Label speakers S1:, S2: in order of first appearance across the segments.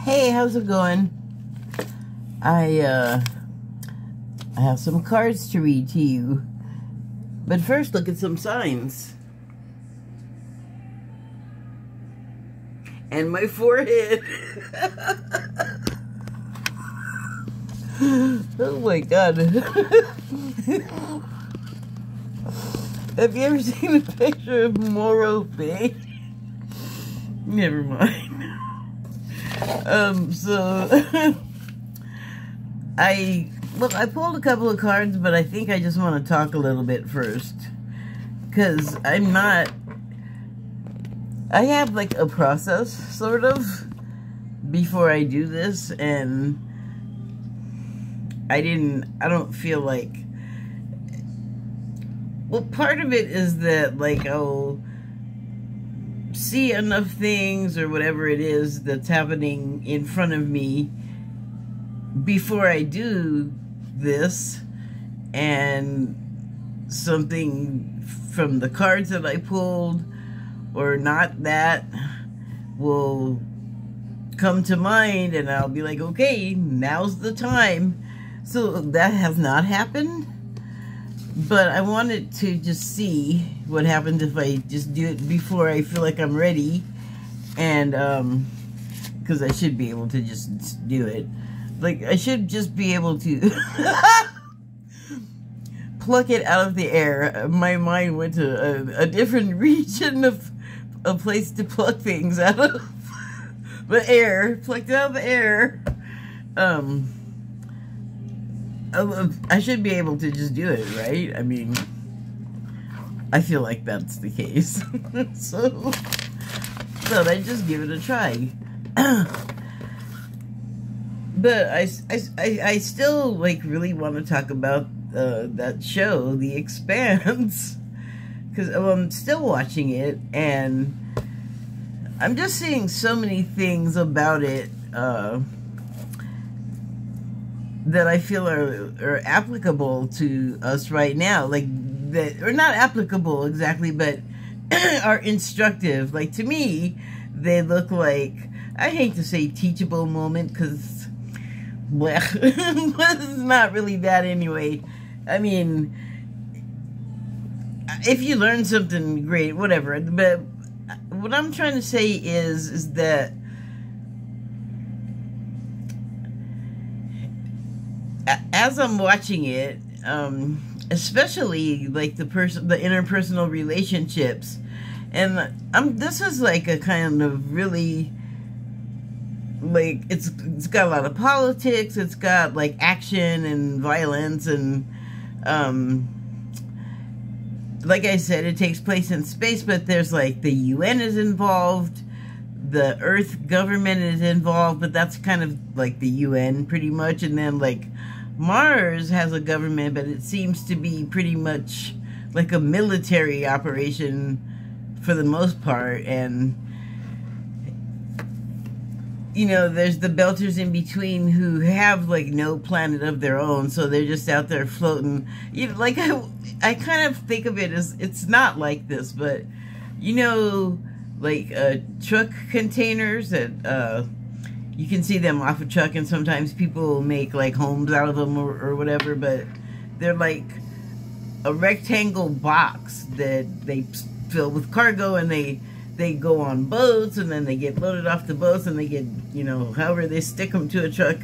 S1: Hey, how's it going? I have some cards to read to you. But first, look at some signs. And my forehead. Oh my God. Have you ever seen a picture of Moro Bay? Never mind. I pulled a couple of cards, but I think I just want to talk a little bit first. Because I have like a process, sort of, before I do this, and I don't feel like, well, part of it is that, like, I'll see enough things or whatever it is that's happening in front of me before I do this, and something from the cards that I pulled or not that will come to mind, and I'll be like, okay, now's the time. So that has not happened, but I wanted to just see what happens if I just do it before I feel like I'm ready, and because I should be able to just do it. Like, I should just be able to pluck it out of the air. My mind went to a different region of a place to pluck things out of the air. Plucked it out of the air. I should be able to just do it, right? I mean, I feel like that's the case. So thought I'd just give it a try. But I still, like, really want to talk about that show, The Expanse, because I'm still watching it, and I'm just seeing so many things about it that I feel are applicable to us right now, like, that, or not applicable exactly, but are instructive. Like, to me, they look like, I hate to say teachable moment, because well, it's not really that anyway. I mean, if you learn something, great, whatever. But what I'm trying to say is that as I'm watching it, especially like the interpersonal relationships, and this is like a kind of really, like, it's got a lot of politics, it's got like action and violence, and like I said, it takes place in space, but there's like the UN is involved, the Earth government is involved, but that's kind of like the UN pretty much, and then like Mars has a government, but it seems to be pretty much like a military operation for the most part, and you know, there's the Belters in between who have like no planet of their own, so they're just out there floating. You know, like I kind of think of it as, it's not like this, but you know, like truck containers that you can see them off a truck, and sometimes people make like homes out of them or whatever, but they're like a rectangle box that they fill with cargo, and they go on boats, and then they get loaded off the boats, and they get, you know, however they stick them to a truck,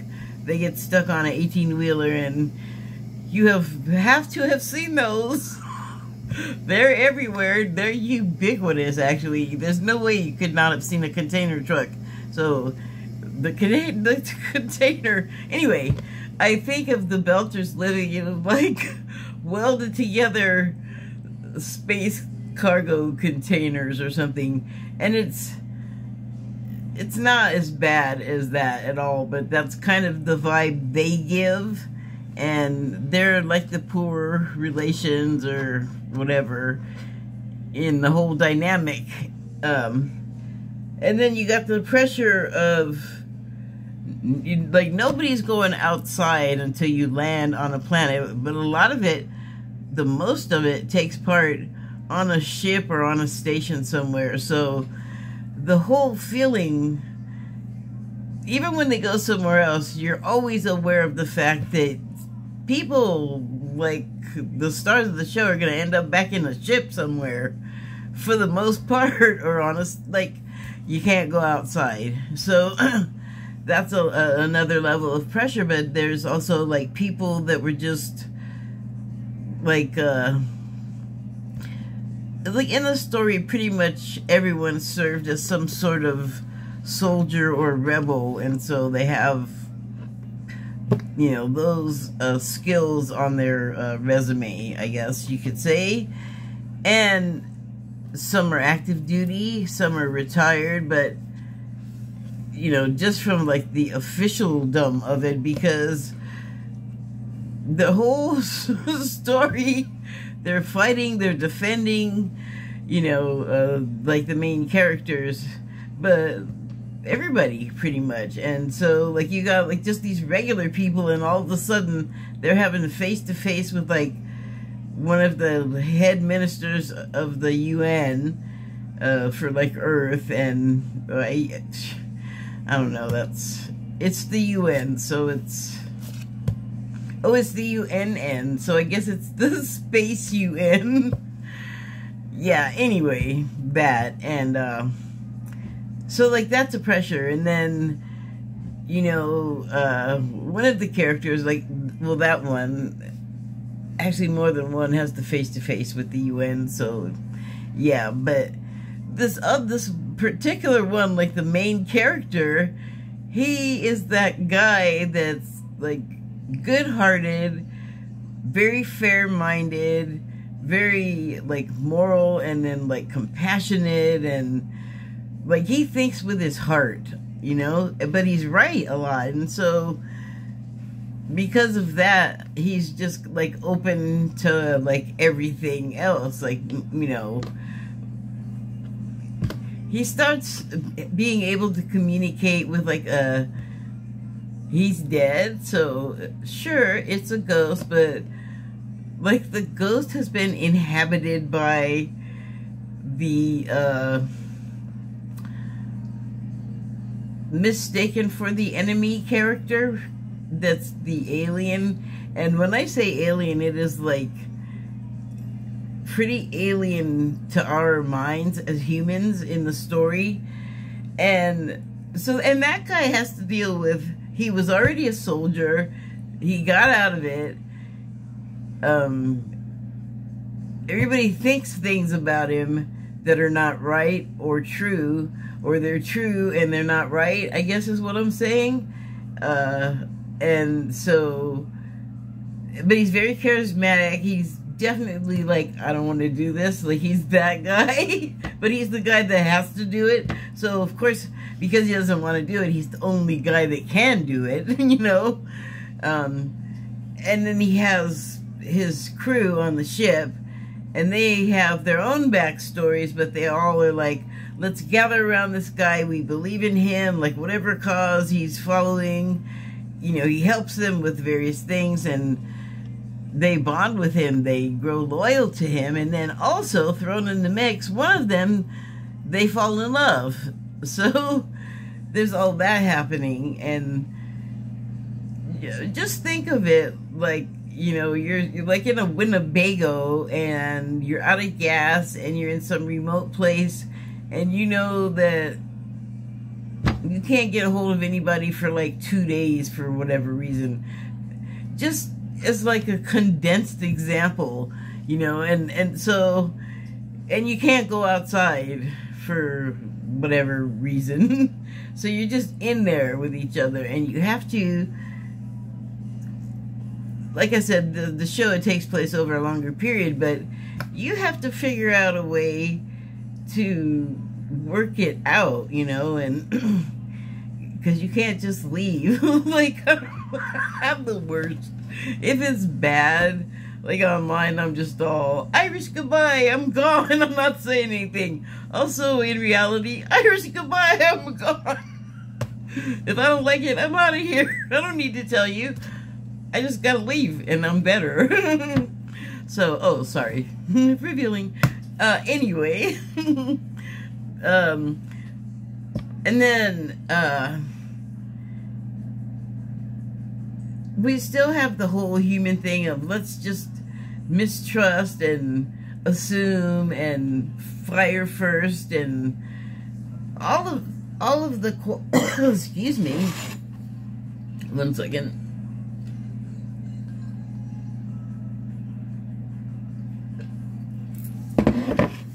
S1: they get stuck on an 18-wheeler, and you have to have seen those. They're everywhere. They're ubiquitous, actually. There's no way you could not have seen a container truck. So the container, anyway, I think of the Belters living in like welded together space cargo containers or something, and it's not as bad as that at all, but that's kind of the vibe they give, and they're like the poor relations or whatever in the whole dynamic, and then you got the pressure of, like, nobody's going outside until you land on a planet, but a lot of it, the most of it, takes part on a ship or on a station somewhere. So the whole feeling even when they go somewhere else, you're always aware of the fact that people like the stars of the show are going to end up back in a ship somewhere for the most part, or honest, like, you can't go outside. So that's another level of pressure. But there's also like people that were just like in the story, pretty much everyone served as some sort of soldier or rebel, and so they have, you know, those skills on their resume, I guess you could say. And some are active duty, some are retired, but, you know, just from like the officialdom of it, because the whole story, they're fighting, they're defending, you know, like the main characters, but everybody pretty much. And so like you got like just these regular people, and all of a sudden they're having face to face with like one of the head ministers of the UN for like Earth, and I don't know, it's the UN, so it's the UNN, so I guess it's the space UN. Yeah, anyway, that, and so like that's a pressure. And then, you know, one of the characters, like, well, that one, actually more than one, has the face-to-face with the UN, so yeah. But this particular one, like the main character, he is that guy that's like good-hearted, very fair-minded, very like moral, and then like compassionate, and like he thinks with his heart, you know, but he's right a lot. And so because of that, he's just like open to like everything else. Like, you know, he starts being able to communicate with like he's dead, so sure, it's a ghost, but like the ghost has been inhabited by the mistaken for the enemy character, that's the alien. And when I say alien, it is like pretty alien to our minds as humans in the story. And so, and that guy has to deal with, he was already a soldier, he got out of it, everybody thinks things about him that are not right or true, or they're true and they're not right, I guess is what I'm saying. And so, but he's very charismatic. He's definitely like, I don't want to do this. Like, he's that guy, but he's the guy that has to do it. So of course, because he doesn't want to do it, he's the only guy that can do it, you know. And then he has his crew on the ship, and they have their own backstories, but they all are like, let's gather around this guy. We believe in him, like whatever cause he's following, you know, he helps them with various things, and they bond with him. They grow loyal to him. And then also thrown in the mix, one of them, they fall in love. So there's all that happening. And just think of it like, you know, you're like in a Winnebago, and you're out of gas, and you're in some remote place, and you know that you can't get a hold of anybody for like 2 days for whatever reason. Just as like a condensed example, you know, and so, and you can't go outside for whatever reason. So you're just in there with each other, and you have to, like I said, the show, it takes place over a longer period, but you have to figure out a way to work it out, you know, and because you can't just leave. Like, I'm the worst. If it's bad, like online, I'm just all, Irish goodbye, I'm gone, I'm not saying anything. Also, in reality, Irish goodbye, I'm gone. If I don't like it, I'm out of here. I don't need to tell you. I just gotta leave, and I'm better. So, oh, sorry. Revealing. Anyway. And then, we still have the whole human thing of let's just mistrust and assume and fire first and all of the excuse me, 1 second.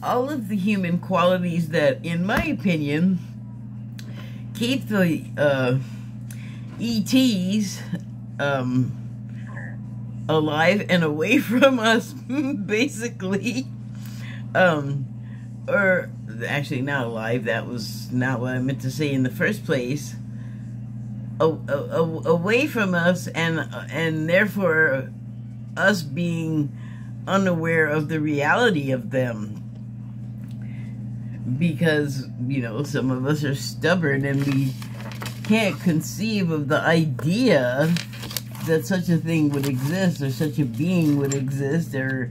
S1: All of the human qualities that, in my opinion, keep the ETs alive and away from us, basically. Or actually not alive, that was not what I meant to say in the first place. Away from us, and therefore us being unaware of the reality of them. Because, you know, some of us are stubborn and we can't conceive of the idea that such a thing would exist or such a being would exist. Or,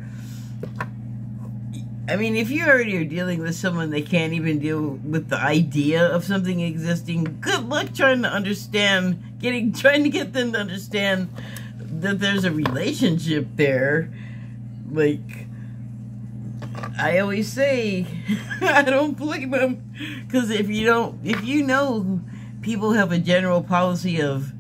S1: I mean, if you already are dealing with someone that can't even deal with the idea of something existing, good luck trying to understand, trying to get them to understand that there's a relationship there. Like, I always say, I don't blame them, because if you know, people have a general policy of,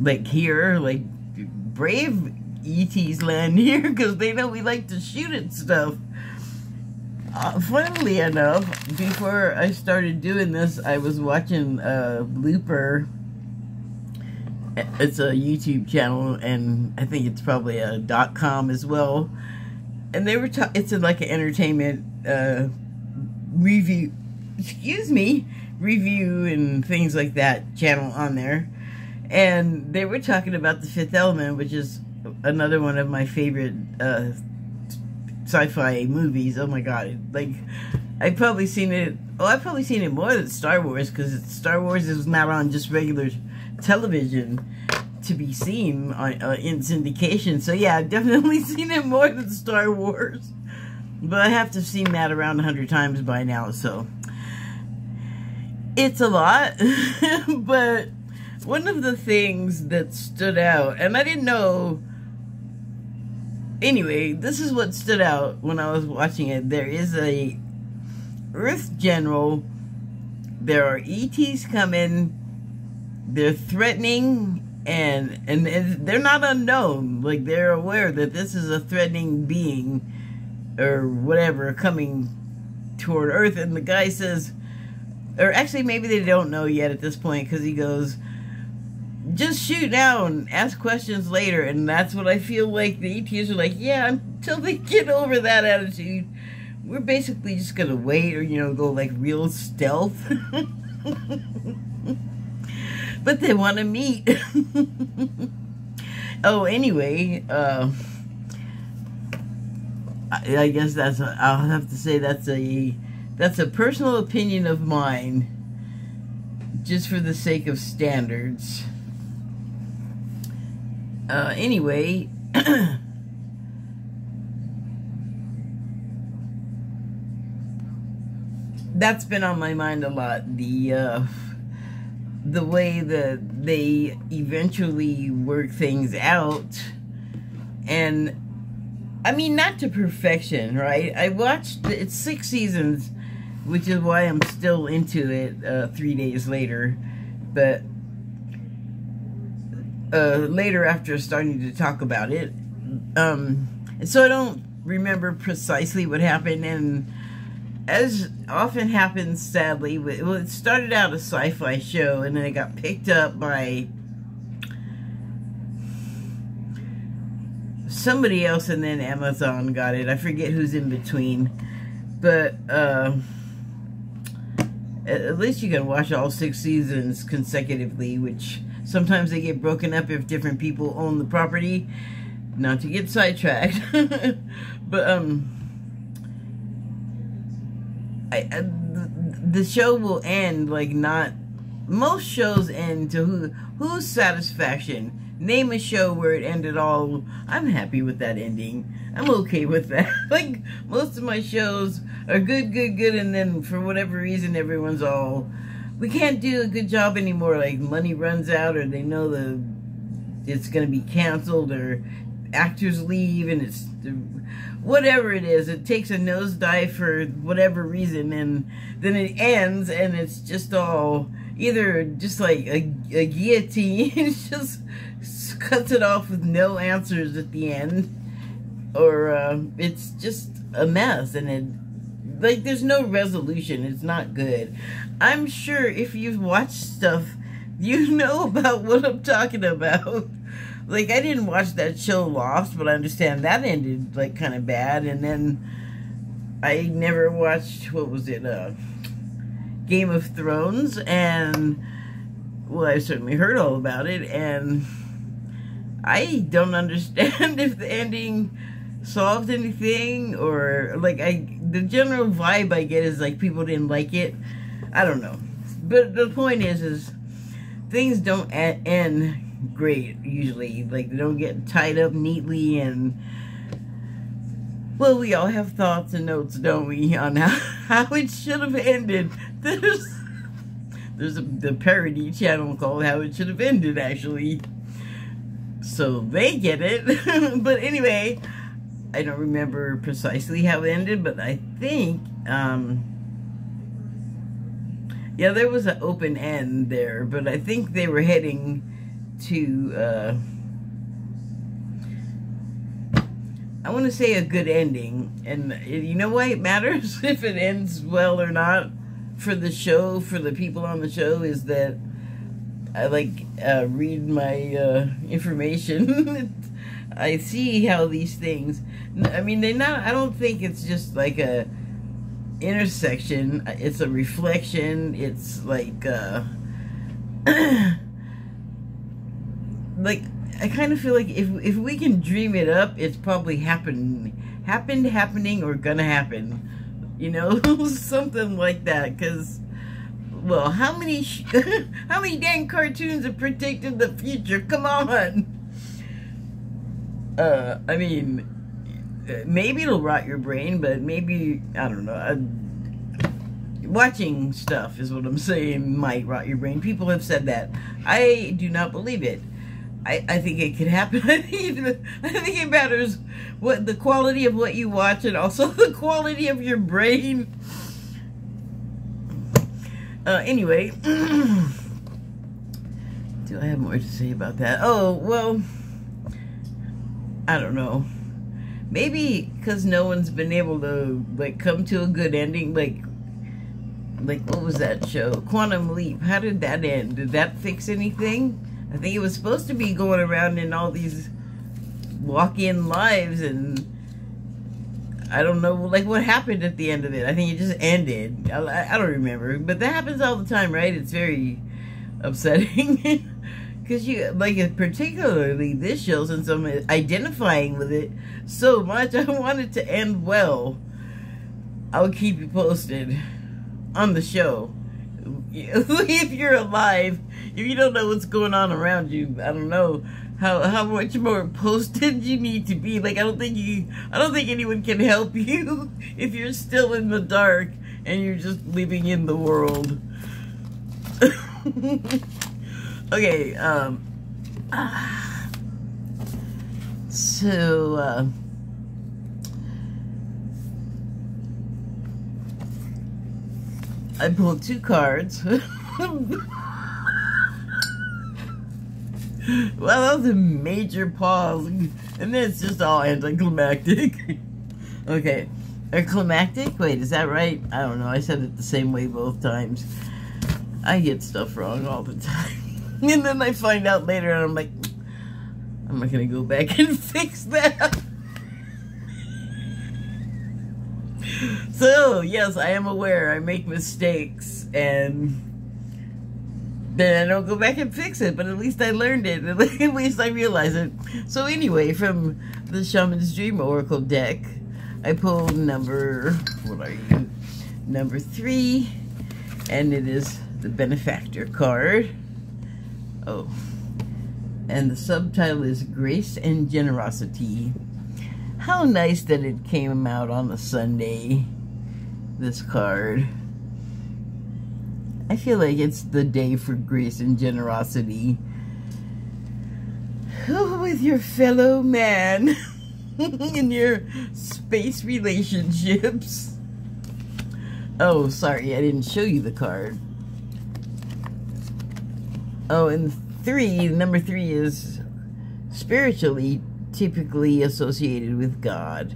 S1: like here, like brave ETs land here because they know we like to shoot at stuff. Funnily enough, before I started doing this, I was watching Blooper. It's a YouTube channel, and I think it's probably a .com as well. And they were it's like an entertainment review, review and things like that channel on there. And they were talking about The Fifth Element, which is another one of my favorite sci-fi movies. Oh my god, like I've probably seen it more than Star Wars, because Star Wars is not on just regular television to be seen on, in syndication. So yeah, I've definitely seen it more than Star Wars, but I have to have seen that around 100 times by now, so it's a lot. But one of the things that stood out, and I didn't know, anyway, this is what stood out when I was watching it. There is a Earth General, there are ETs coming, they're threatening, and they're not unknown. Like, they're aware that this is a threatening being or whatever coming toward Earth. And the guy says, or actually maybe they don't know yet at this point, because he goes, just shoot now and ask questions later. And that's what I feel like the ETs are like, yeah, until they get over that attitude, we're basically just gonna wait, or, you know, go like real stealth. But they want to meet. Oh, anyway, I guess I'll have to say that's a personal opinion of mine, just for the sake of standards. Anyway, that's been on my mind a lot. The way that they eventually work things out, and I mean, not to perfection, right? I watched, it's 6 seasons, which is why I'm still into it 3 days later. But later, after starting to talk about it, and so I don't remember precisely what happened. And as often happens, sadly, well, it started out a sci-fi show, and then it got picked up by somebody else, and then Amazon got it. I forget who's in between, but at least you can watch all 6 seasons consecutively, which sometimes they get broken up if different people own the property. Not to get sidetracked. But the show will end like not, most shows end to whose satisfaction. Name a show where it ended all, I'm happy with that ending, I'm okay with that. Like, most of my shows are good, and then for whatever reason everyone's all, we can't do a good job anymore, like money runs out, or they know the it's going to be canceled, or actors leave, and it's whatever it is, it takes a nosedive for whatever reason, and then it ends, and it's just all either just like a guillotine. It just cuts it off with no answers at the end, or it's just a mess, and it, like, there's no resolution. It's not good. I'm sure if you've watched stuff, you know about what I'm talking about. Like, I didn't watch that show Lost, but I understand that ended, like, kind of bad. And then I never watched, what was it, Game of Thrones. And, well, I certainly heard all about it. And I don't understand if the ending solved anything, or, like, the general vibe I get is, like, people didn't like it. I don't know. But the point is things don't end great usually. Like, they don't get tied up neatly, and, well, we all have thoughts and notes, don't we, on how it should have ended. There's the parody channel called How It Should Have Ended, actually, so they get it. But anyway, I don't remember precisely how it ended, but I think yeah, there was an open end there, but I think they were heading to, I want to say a good ending. And you know why it matters if it ends well or not for the show, for the people on the show, is that I, like, read my information. I see how these things, I mean, I don't think it's just like a intersection. It's a reflection. It's like, like, I kind of feel like if we can dream it up, it's probably happening, or gonna happen, you know, something like that. Because, well, how many dang cartoons have predicted the future? Come on. I mean, maybe it'll rot your brain, but maybe, I don't know. Watching stuff is what I'm saying might rot your brain. People have said that. I do not believe it. I think it could happen. I think it matters what the quality of what you watch, and also the quality of your brain. Anyway, do I have more to say about that? Oh, well, I don't know. Maybe because no one's been able to, like, come to a good ending. Like what was that show? Quantum Leap. How did that end? Did that fix anything? I think it was supposed to be going around in all these walk-in lives, and I don't know, like, what happened at the end of it. I think it just ended. I don't remember, but that happens all the time, right? It's very upsetting. Because you, like, particularly this show, since I'm identifying with it so much, I want it to end well. I'll keep you posted on the show. If you're alive, if you don't know what's going on around you, I don't know how much more posted you need to be. Like, I don't think anyone can help you if you're still in the dark and you're just living in the world. Okay, so, I pulled 2 cards. Well, that was a major pause, and then it's just all anticlimactic. Okay, or climactic? Wait, is that right? I don't know, I said it the same way both times. I get stuff wrong all the time. And then I find out later, and I'm like, I'm not gonna go back and fix that. So, yes, I am aware I make mistakes, and then I don't go back and fix it, but at least I learned it. At least I realize it. So anyway, from the Shaman's Dream Oracle deck, I pulled number 3, and it is the Benefactor card. Oh, and the subtitle is Grace and Generosity. How nice that it came out on a Sunday, this card. I feel like it's the day for grace and generosity. with your fellow man in your space relationships. Oh, sorry, I didn't show you the card. Oh, and number 3 is spiritually typically associated with God.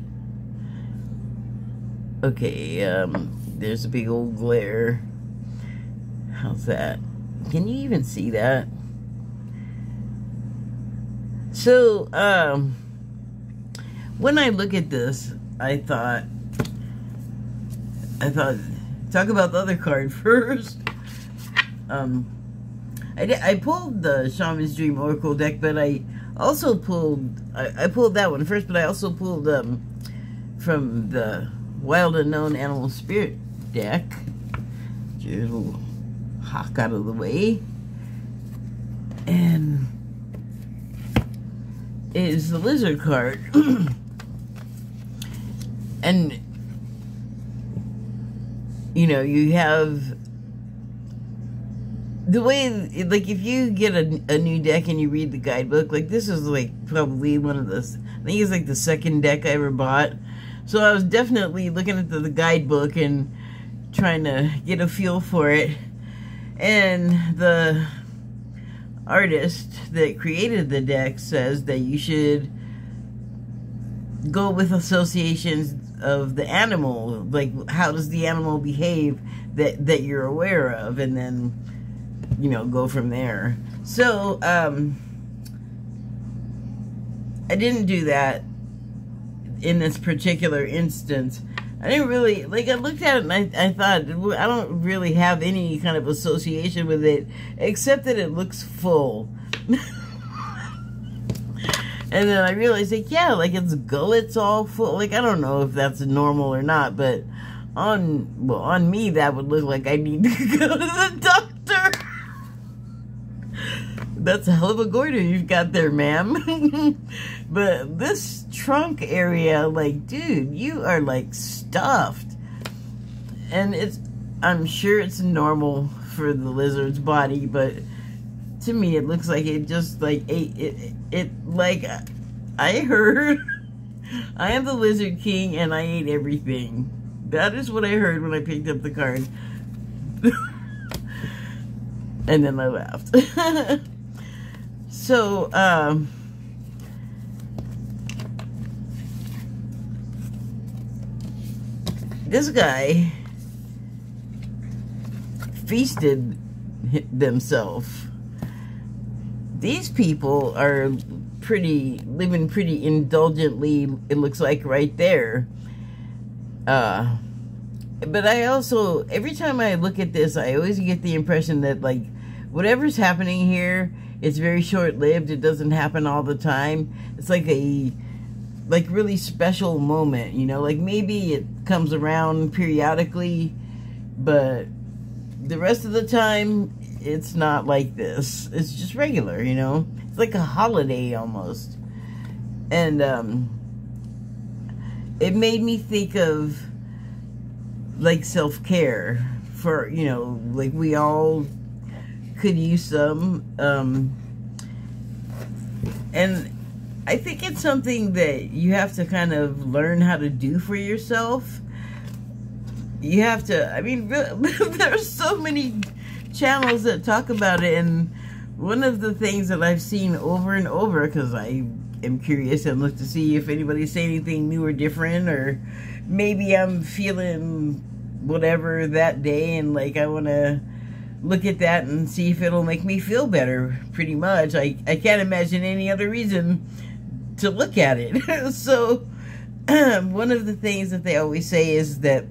S1: Okay, there's a big old glare. How's that? Can you even see that? So, when I look at this, I thought, talk about the other card first. I pulled the Shaman's Dream Oracle deck, but I also pulled, I pulled that one first, but I also pulled, from the Wild Unknown Animal Spirit deck. Get a little hawk out of the way. And it is the Lizard card. And, you know, you have the way, like, if you get a new deck and you read the guidebook, like, this is, like, probably one of the, I think it's, like, the second deck I ever bought. So I was definitely looking at the guidebook and trying to get a feel for it. And the artist that created the deck says that you should go with associations of the animal, like, how does the animal behave that you're aware of, and then, you know, go from there. So, I didn't do that in this particular instance. I didn't really, like, I looked at it and I thought, I don't really have any kind of association with it, except that it looks full. And then I realized, like, yeah, like, its gullet's all full. Like, I don't know if that's normal or not, but on me, that would look like I need to go to the doctor. That's a hell of a goiter you've got there, ma'am. But this trunk area, like, dude, you are, like, stuffed. And I'm sure it's normal for the lizard's body, but to me, it looks like it just, like, ate it, like, I heard, I am the Lizard King and I ate everything. That is what I heard when I picked up the card. And then I laughed. So, this guy feasted themselves. These people are living pretty indulgently, it looks like, right there. But I also, every time I look at this, I always get the impression that, like, whatever's happening here, it's very short-lived. It doesn't happen all the time. It's like a, like, really special moment, you know? Like, maybe it comes around periodically, but the rest of the time, it's not like this. It's just regular, you know? It's like a holiday almost. And it made me think of, like, self-care for, you know, like, we all could use some. And I think it's something that you have to kind of learn how to do for yourself. You have to, I mean, there's so many channels that talk about it, and one of the things that I've seen over and over, because I am curious and look to see if anybody's saying anything new or different, or maybe I'm feeling whatever that day and, like, I want to look at that and see if it'll make me feel better, pretty much. I can't imagine any other reason to look at it. So one of the things that they always say is that,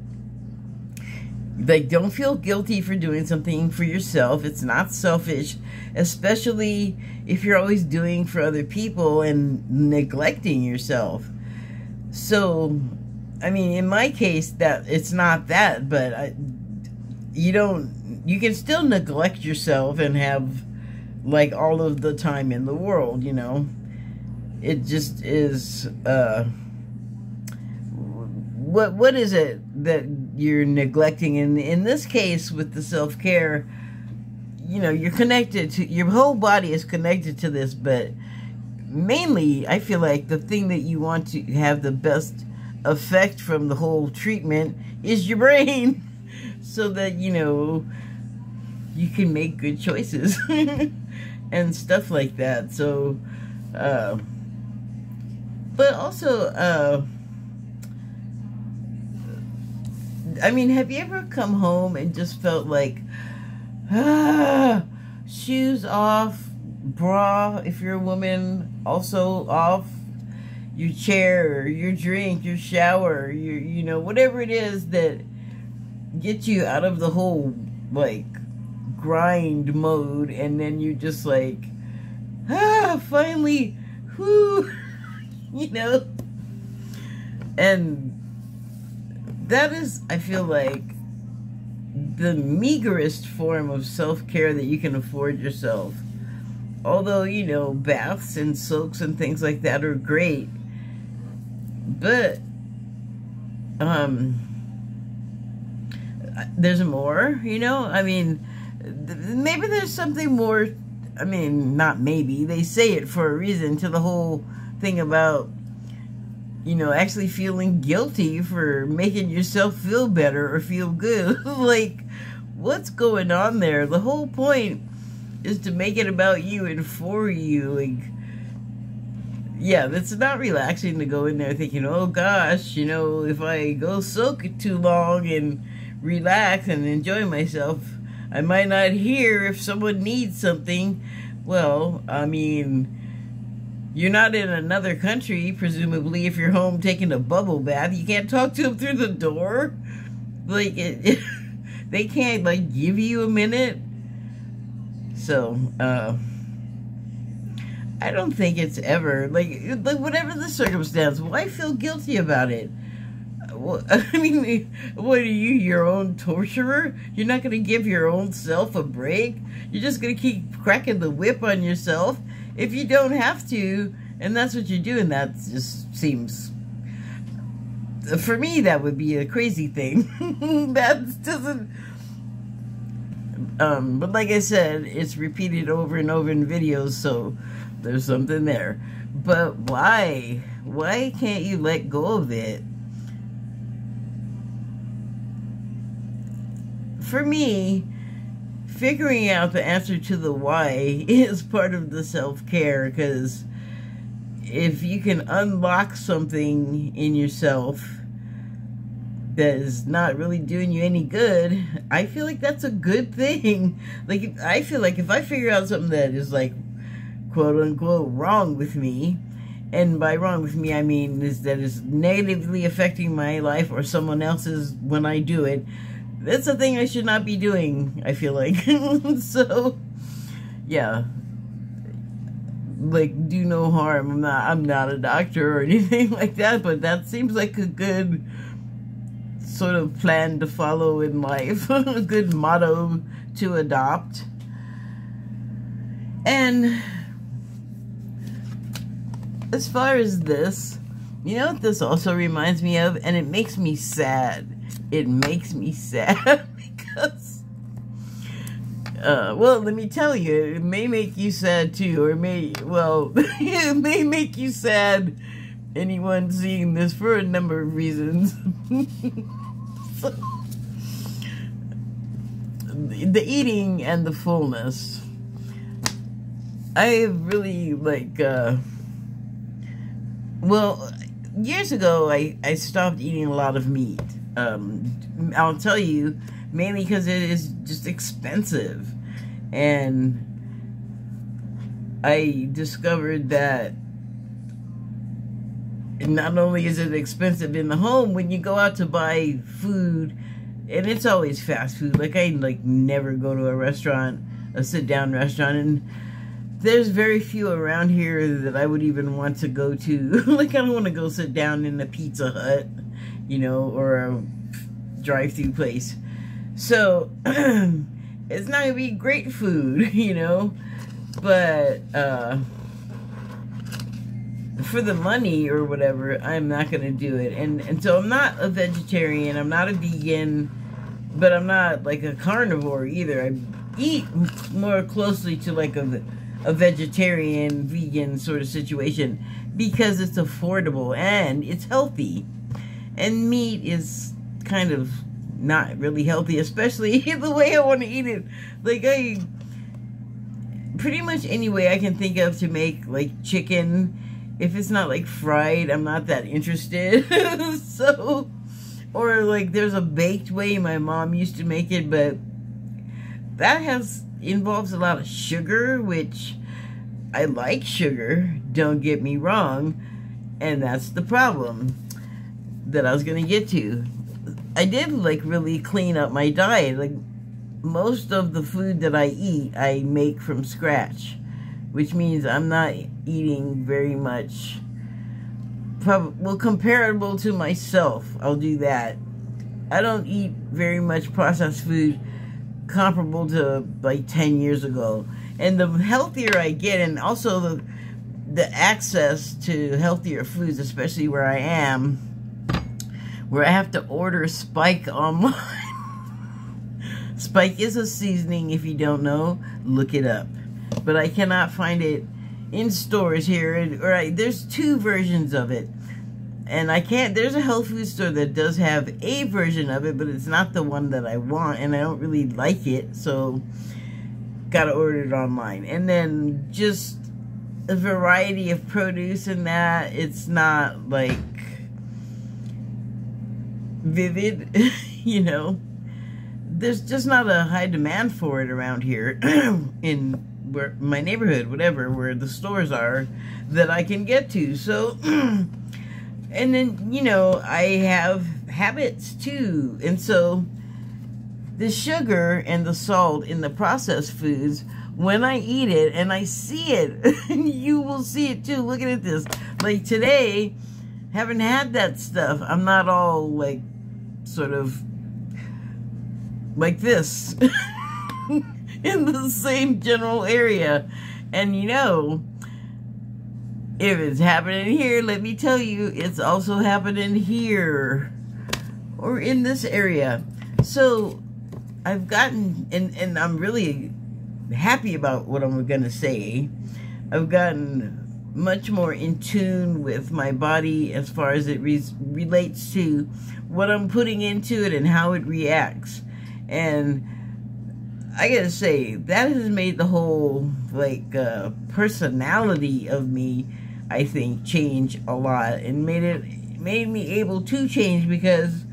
S1: like, don't feel guilty for doing something for yourself. It's not selfish, especially if you're always doing for other people and neglecting yourself. So, I mean, in my case, that it's not that, but you can still neglect yourself and have, like, all of the time in the world, you know. It just is, what is it that you're neglecting? In this case, with the self-care, you know, you're connected to, your whole body is connected to this, but mainly, I feel like the thing that you want to have the best effect from the whole treatment is your brain, so that, you know, you can make good choices and stuff like that. So, but also, I mean, have you ever come home and just felt like, shoes off, bra, if you're a woman, also off, your chair, your drink, your shower, your, you know, whatever it is that gets you out of the whole, like, grind mode, and then you just like, finally, whoo, you know? And that is, I feel like, the meagerest form of self-care that you can afford yourself. Although, you know, baths and soaks and things like that are great, but there's more, you know? I mean, maybe there's something more. I mean, not maybe, they say it for a reason, to the whole thing about, you know, actually feeling guilty for making yourself feel better or feel good. Like, what's going on there? The whole point is to make it about you and for you. Like, yeah, it's not relaxing to go in there thinking, oh gosh, you know, if I go soak it too long and relax and enjoy myself, I might not hear if someone needs something. Well, I mean, you're not in another country, presumably, if you're home taking a bubble bath. You can't talk to them through the door. Like, they can't, like, give you a minute. So, I don't think it's ever, like, whatever the circumstance, why feel guilty about it? Well, I mean, what are you, your own torturer? You're not going to give your own self a break? You're just going to keep cracking the whip on yourself if you don't have to, and that's what you're doing. That just seems, for me, that would be a crazy thing. That doesn't, but like I said, it's repeated over and over in videos, so there's something there. But why? Why can't you let go of it? For me, figuring out the answer to the why is part of the self-care, because if you can unlock something in yourself that is not really doing you any good, I feel like that's a good thing. Like, I feel like if I figure out something that is, like, quote-unquote wrong with me, and by wrong with me I mean that is negatively affecting my life or someone else's when I do it, that's a thing I should not be doing, I feel like. So, yeah. Like, do no harm. I'm not a doctor or anything like that, but that seems like a good sort of plan to follow in life. A good motto to adopt. And as far as this, you know what this also reminds me of? And it makes me sad. It makes me sad because, well, let me tell you, it may make you sad too, or it may make you sad, anyone seeing this, for a number of reasons. So, the eating and the fullness. I really, like, well, years ago, I stopped eating a lot of meat. I'll tell you, mainly because it is just expensive. And I discovered that not only is it expensive in the home, when you go out to buy food, and it's always fast food. Like, I never go to a restaurant, a sit-down restaurant, and there's very few around here that I would even want to go to. Like, I don't want to go sit down in a Pizza Hut, you know, or a drive-through place. So, it's not going to be great food, you know, but, for the money or whatever, I'm not going to do it. And so I'm not a vegetarian, I'm not a vegan, but I'm not, like, a carnivore either. I eat more closely to, like, a vegetarian, vegan sort of situation because it's affordable and it's healthy. And meat is kind of not really healthy, especially the way I want to eat it. Like, I pretty much any way I can think of to make like chicken, if it's not like fried, I'm not that interested. So, or like there's a baked way my mom used to make it, but that involves a lot of sugar, which I like sugar, don't get me wrong, and that's the problem that I was gonna get to. I did like really clean up my diet. Like, most of the food that I eat, I make from scratch, which means I'm not eating very much, well, comparable to myself. I'll do that. I don't eat very much processed food comparable to like 10 years ago. And the healthier I get, and also the access to healthier foods, especially where I am, where I have to order Spike online. Spike is a seasoning, if you don't know, look it up. But I cannot find it in stores here. There's 2 versions of it. And I can't, there's a health food store that does have a version of it, but it's not the one that I want, and I don't really like it, so gotta order it online. And then just a variety of produce and that, it's not like vivid, you know. There's just not a high demand for it around here in where my neighborhood, whatever, where the stores are that I can get to. So, and then, you know, I have habits too. And so the sugar and the salt in the processed foods, when I eat it and I see it, and you will see it too, looking at this. Like today, haven't had that stuff. I'm not all like sort of like this in the same general area. And you know, if it's happening here, let me tell you, it's also happening here or in this area. So I've gotten, and I'm really happy about what I'm gonna say, I've gotten much more in tune with my body as far as it relates to what I'm putting into it and how it reacts. And I gotta say, that has made the whole, like, personality of me, I think, change a lot, and made me able to change, because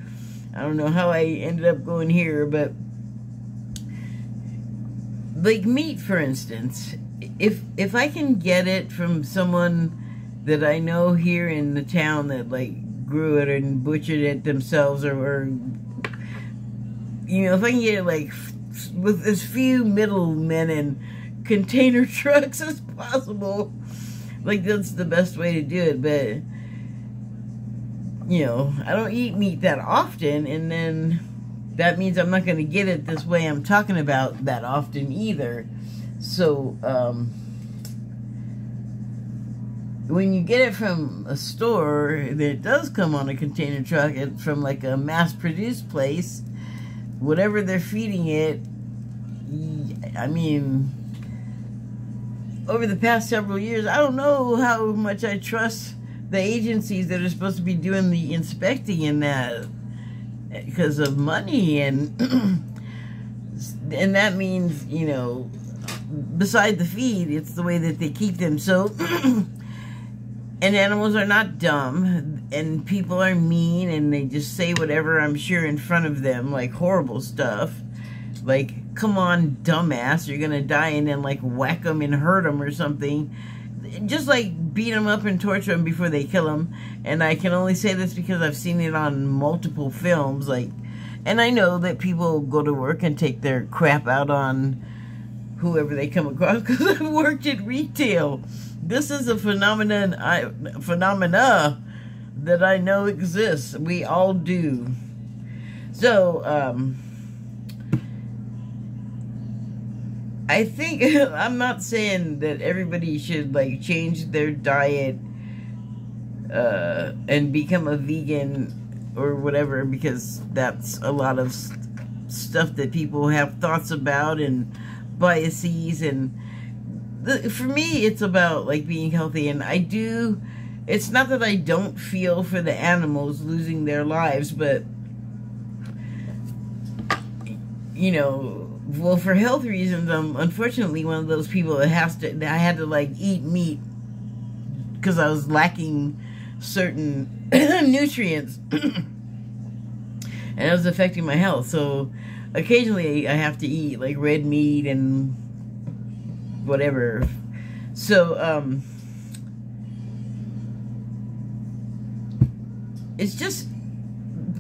S1: I don't know how I ended up going here, but like meat, for instance, if I can get it from someone that I know here in the town that like grew it and butchered it themselves, or you know, if I can get it like with as few middlemen and container trucks as possible, like that's the best way to do it. But you know, I don't eat meat that often, and then that means I'm not going to get it this way I'm talking about that often either. So when you get it from a store that does come on a container truck, it's from like a mass-produced place, whatever they're feeding it, I mean, over the past several years, I don't know how much I trust the agencies that are supposed to be doing the inspecting in that, because of money, and and that means, you know, beside the feed, it's the way that they keep them. So and animals are not dumb, and people are mean, and they just say whatever, I'm sure, in front of them, like horrible stuff, like, come on, dumbass, you're gonna die, and then like whack them and hurt them or something, just like beat them up and torture them before they kill them. And I can only say this because I've seen it on multiple films, like, and I know that people go to work and take their crap out on whoever they come across, because I've worked at retail. This is a phenomena that I know exists. We all do. So, I think, I'm not saying that everybody should like change their diet and become a vegan or whatever, because that's a lot of stuff that people have thoughts about and biases, and for me, it's about like being healthy, and I do. It's not that I don't feel for the animals losing their lives, but you know, well, for health reasons, I'm unfortunately one of those people that I had to like eat meat because I was lacking certain nutrients, and it was affecting my health. So occasionally I have to eat like red meat and whatever. So it's just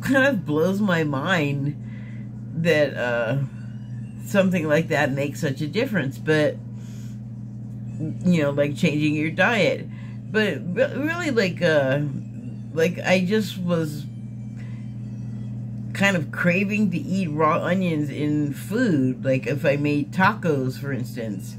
S1: kind of blows my mind that something like that makes such a difference. But you know, like changing your diet. But really, like I just was kind of craving to eat raw onions in food. Like if I made tacos, for instance,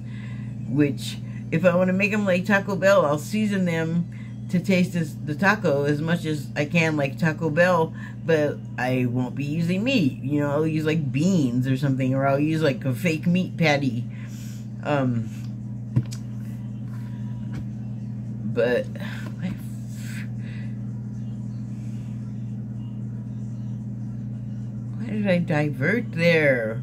S1: which if I want to make them like Taco Bell, I'll season them to taste the taco as much as I can like Taco Bell, but I won't be using meat. You know, I'll use like beans or something, or I'll use like a fake meat patty. But why did I divert there?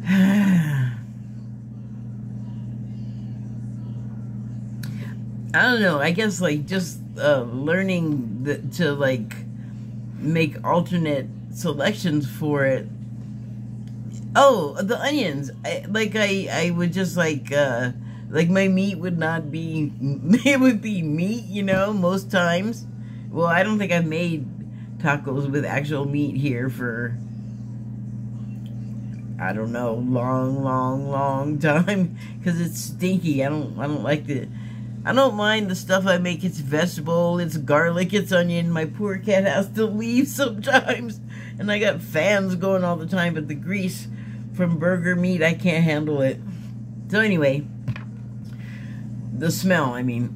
S1: I don't know. I guess like just learning to like make alternate selections for it. Oh, the onions. I would just like my meat would not be, it would be meat, you know, most times. Well, I don't think I've made tacos with actual meat here for, I don't know, long time, because it's stinky. I don't like the, I don't mind the stuff I make. It's vegetable, it's garlic, it's onion. My poor cat has to leave sometimes, and I got fans going all the time, but the grease from burger meat, I can't handle it. So anyway, the smell, I mean,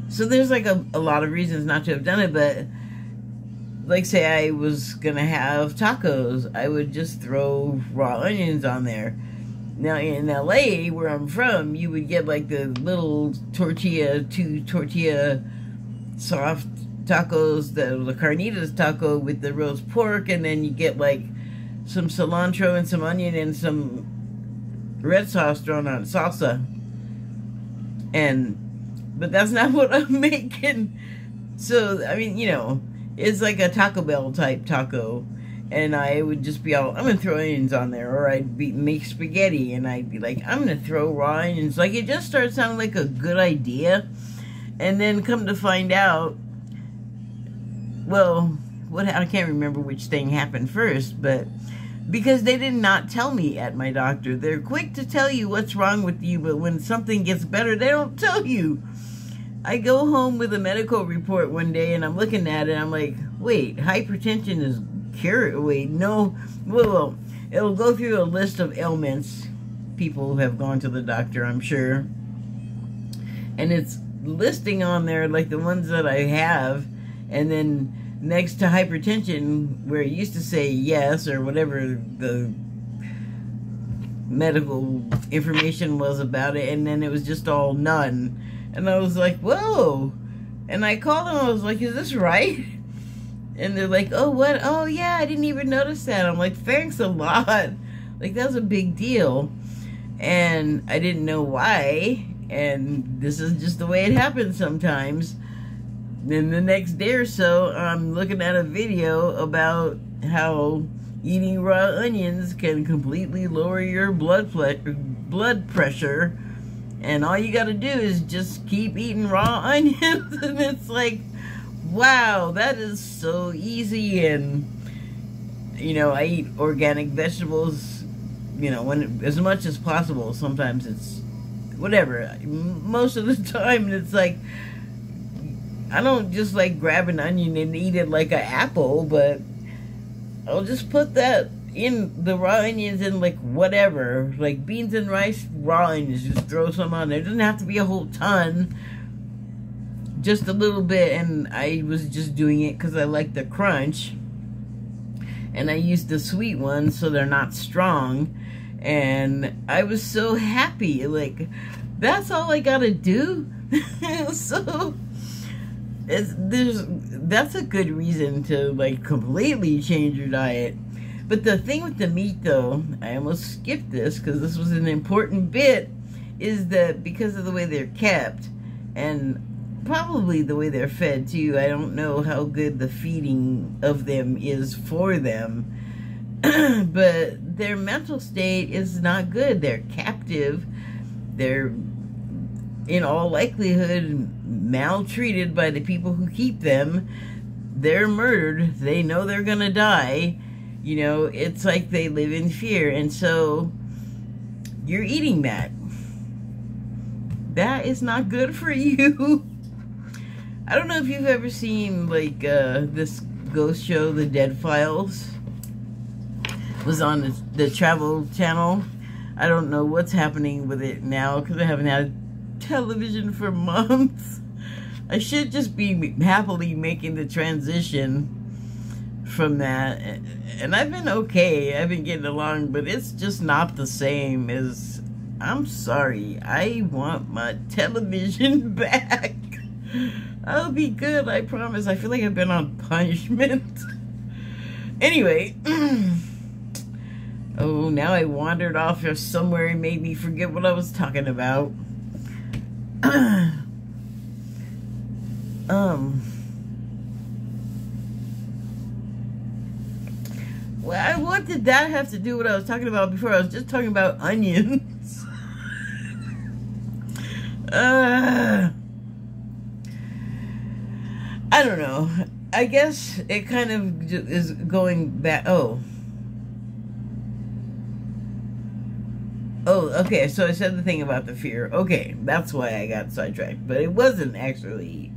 S1: so there's like a lot of reasons not to have done it, but like say I was gonna have tacos, I would just throw raw onions on there. Now in LA, where I'm from, you would get like the little two tortilla soft tacos, the carnitas taco with the roast pork, and then you get like some cilantro and some onion and some red sauce thrown on salsa. But that's not what I'm making. So, I mean, you know, it's like a Taco Bell type taco. And I would just be all, I'm going to throw onions on there. Or I'd make spaghetti and I'd be like, I'm going to throw raw onions. Like, it just started sounding like a good idea. And then come to find out, well, I can't remember which thing happened first, but because they did not tell me at my doctor. They're quick to tell you what's wrong with you, but when something gets better, they don't tell you. I go home with a medical report one day, and I'm looking at it, and I'm like, wait, hypertension is cured? Wait, no. Well, it'll go through a list of ailments. People have gone to the doctor, I'm sure. And it's listing on there, like, the ones that I have, and then next to hypertension, where it used to say yes, or whatever the medical information was about it, and then it was just all none. And I was like, whoa. And I called them, I was like, is this right? And they're like, oh, what? Oh, yeah, I didn't even notice that. I'm like, thanks a lot. Like, that was a big deal. And I didn't know why. And this is just the way it happens sometimes. Then the next day or so, I'm looking at a video about how eating raw onions can completely lower your blood pressure. And all you got to do is just keep eating raw onions. And it's like, wow, that is so easy. And, you know, I eat organic vegetables, you know, as much as possible. Sometimes it's whatever. Most of the time, it's like, I don't just like grab an onion and eat it like an apple, but I'll just put that in the raw onions in like whatever, like beans and rice, raw onions, just throw some on there. It doesn't have to be a whole ton, just a little bit. And I was just doing it because I like the crunch. and I used the sweet ones so they're not strong. And I was so happy. Like, that's all I gotta do. So that's a good reason to like completely change your diet. But the thing with the meat, though, I almost skipped this because this was an important bit, is that because of the way they're kept and probably the way they're fed too, I don't know how good the feeding of them is for them, but their mental state is not good. They're captive. They're in all likelihood maltreated by the people who keep them. They're murdered. They know they're gonna die. You know, it's like they live in fear. And so you're eating that. That is not good for you. I don't know if you've ever seen like this ghost show, The Dead Files. It was on the Travel Channel. I don't know what's happening with it now because I haven't had television for months. I should just be happily making the transition from that, and I've been okay. I've been getting along, but it's just not the same as, I'm sorry, I want my television back. I'll be good, I promise. I feel like I've been on punishment. Anyway, oh, now I wandered off or somewhere and made me forget what I was talking about. Well, what did that have to do with what I was talking about before? I was just talking about onions. I don't know. I guess it kind of is going back. Oh, okay. So I said the thing about the fear. Okay, that's why I got sidetracked. But it wasn't actually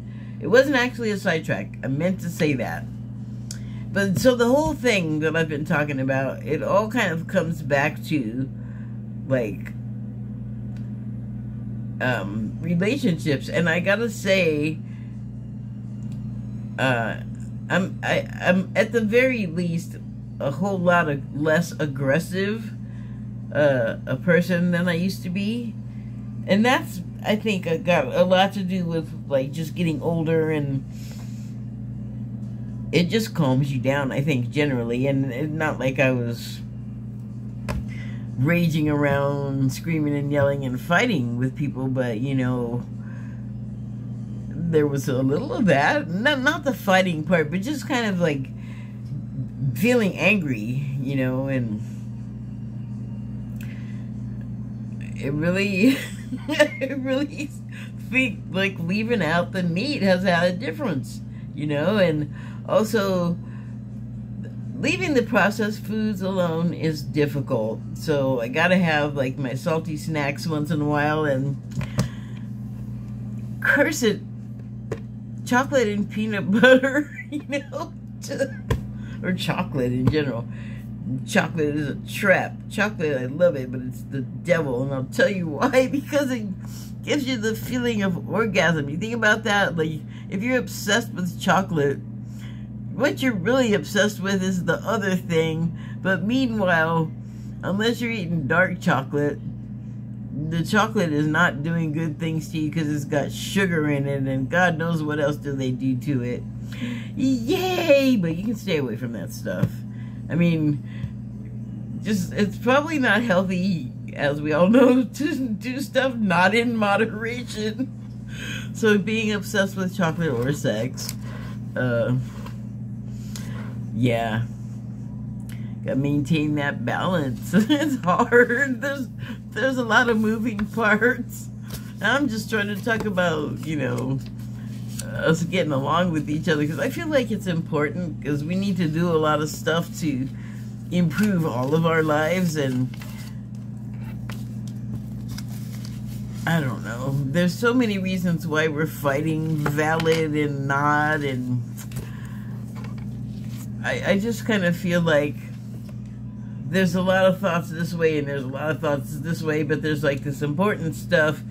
S1: a sidetrack. I meant to say that. But so the whole thing that I've been talking about, it all kind of comes back to like relationships. And I gotta say, I'm at the very least a whole lot less aggressive a person than I used to be. And that's, I think, got a lot to do with like just getting older, and it just calms you down, I think, generally. And it's not like I was raging around, screaming and yelling and fighting with people, but, you know, there was a little of that. Not the fighting part, but just kind of like feeling angry, you know, and it really, I really think like leaving out the meat has had a difference, you know. And also, leaving the processed foods alone is difficult. So I gotta have like my salty snacks once in a while, and curse it, chocolate and peanut butter, you know, or chocolate in general. Chocolate is a trap. Chocolate, I love it, but it's the devil, and I'll tell you why. Because it gives you the feeling of orgasm. You think about that, like if you're obsessed with chocolate, what you're really obsessed with is the other thing. But meanwhile, unless you're eating dark chocolate, the chocolate is not doing good things to you because it's got sugar in it, and God knows what else do they do to it. Yay! But you can stay away from that stuff. I mean, just, it's probably not healthy, as we all know, to do stuff not in moderation. So being obsessed with chocolate or sex, yeah, gotta maintain that balance. It's hard. There's a lot of moving parts. I'm just trying to talk about, you know, us getting along with each other, because I feel like it's important, because we need to do a lot of stuff to improve all of our lives. And I don't know, there's so many reasons why we're fighting, valid and not, and I just kind of feel like there's a lot of thoughts this way and there's a lot of thoughts this way, but there's like this important stuff,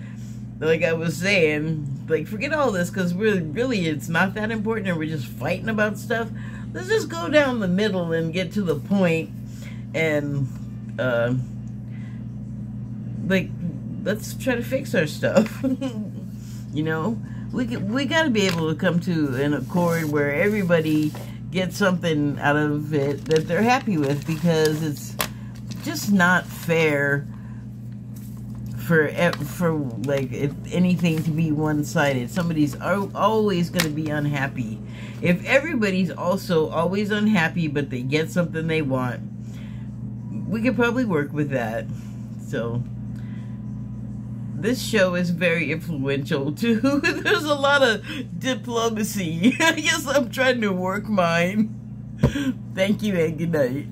S1: like I was saying, like forget all this, because really it's not that important and we're just fighting about stuff. let's just go down the middle and get to the point, and like, let's try to fix our stuff. You know, we got to be able to come to an accord where everybody gets something out of it that they're happy with, because it's just not fair for like anything to be one-sided. Somebody's always going to be unhappy. If everybody's also always unhappy but they get something they want, we could probably work with that. So this show is very influential too. There's a lot of diplomacy. I guess I'm trying to work mine. Thank you and good night.